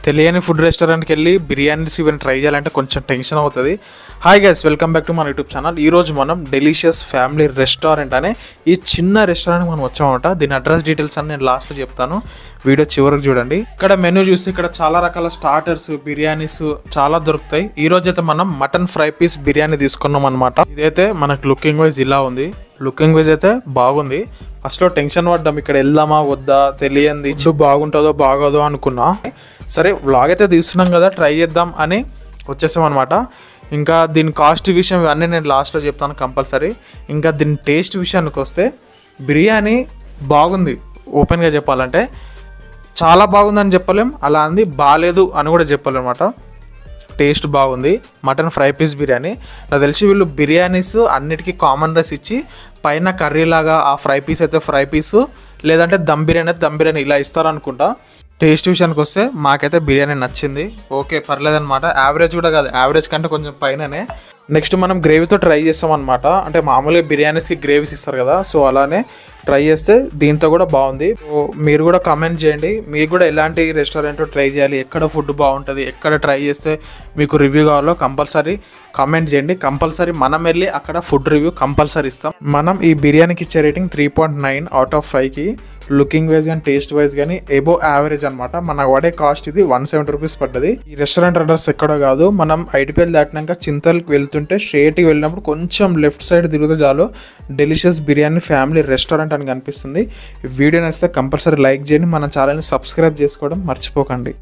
తెలియని ఫుడ్ రెస్టారెంట్కి వెళ్ళి బిర్యానీస్ ఇవన్నీ ట్రై చేయాలంటే కొంచెం టెన్షన్ అవుతుంది. Hi guys, welcome back to మన యూట్యూబ్ ఛానల్. ఈరోజు మనం డెలిషియస్ ఫ్యామిలీ రెస్టారెంట్ అనే ఈ చిన్న రెస్టారెంట్ మనం వచ్చామన్నమాట. దీని అడ్రస్ డీటెయిల్స్ అని నేను లాస్ట్లో చెప్తాను, వీడియో చివరికి చూడండి. ఇక్కడ మెనూ చూస్తే ఇక్కడ చాలా రకాల స్టార్టర్స్, బిర్యానీస్ చాలా దొరుకుతాయి. ఈ రోజు అయితే మనం మటన్ ఫ్రై పీస్ బిర్యానీ తీసుకున్నాం అనమాట. ఇదైతే మనకు లుకింగ్ వైజ్ ఇలా ఉంది. లుకింగ్ వైజ్ అయితే బాగుంది. ఫస్ట్లో టెన్షన్ పడ్డాం, ఇక్కడ వెళ్దామా వద్దా తెలియంది, బాగుంటుందో బాగోదో అనుకున్నా. సరే వ్లాగ్ అయితే తీస్తున్నాం కదా, ట్రై చేద్దాం అని వచ్చేసాం అనమాట. ఇంకా దీని కాస్ట్ విషయం ఇవన్నీ నేను లాస్ట్లో చెప్తాను కంపల్సరీ. ఇంకా దీని టేస్ట్ విషయానికి వస్తే బిర్యానీ బాగుంది. ఓపెన్గా చెప్పాలంటే చాలా బాగుందని చెప్పలేం, అలా అంది బాగాలేదు అని కూడా చెప్పలేం అనమాట. టేస్ట్ బాగుంది. Mutton fry piece biryani. నాకు తెలిసి వీళ్ళు బిర్యానీస్ అన్నిటికీ కామన్ రైస్ ఇచ్చి పైన కర్రీ లాగా ఆ ఫ్రై పీస్ అయితే ఫ్రై పీసు, లేదంటే దమ్ బిర్యానీ అయితే దమ్ బిర్యానీ ఇలా ఇస్తారనుకుంటా. టేస్ట్ విషయానికి వస్తే మాకైతే బిర్యానీ నచ్చింది, ఓకే పర్లేదనమాట. యావరేజ్ కూడా కాదు, యావరేజ్ కంటే కొంచెం పైననే. నెక్స్ట్ మనం గ్రేవీతో ట్రై చేస్తాం అనమాట. అంటే మామూలుగా బిర్యానీస్కి గ్రేవీస్ ఇస్తారు కదా, సో అలానే ట్రై చేస్తే దీంతో కూడా బాగుంది. సో మీరు కూడా కామెంట్ చేయండి, మీరు కూడా ఎలాంటి రెస్టారెంట్ ట్రై చేయాలి, ఎక్కడ ఫుడ్ బాగుంటుంది, ఎక్కడ ట్రై చేస్తే మీకు రివ్యూ కావాలో కంపల్సరీ కామెంట్ చేయండి. కంపల్సరీ మనం వెళ్ళి అక్కడ ఫుడ్ రివ్యూ కంపల్సరీ ఇస్తాం. మనం ఈ బిర్యానీకి ఇచ్చే రేటింగ్ 3.9 అవుట్ ఆఫ్ 5కి. లుకింగ్ వైజ్ కానీ టేస్ట్ వైజ్ కానీ ఎబో యావరేజ్ అనమాట. మనకు పడే కాస్ట్ ఇది 170 రూపీస్ పడ్డది. ఈ రెస్టారెంట్ అడ్రస్ ఎక్కడో కాదు, మనం ఐడిపిఎల్ దాటినాక చింతల్కి వెళ్తుంటే స్ట్రేట్కి వెళ్ళినప్పుడు కొంచెం లెఫ్ట్ సైడ్ తిరిగితే చాలు డెలిషియస్ బిర్యానీ ఫ్యామిలీ రెస్టారెంట్ అని కనిపిస్తుంది. ఈ వీడియో నచ్చితే కంపల్సరీ లైక్ చేయండి, మన ఛానల్ని సబ్స్క్రైబ్ చేసుకోవడం మర్చిపోకండి.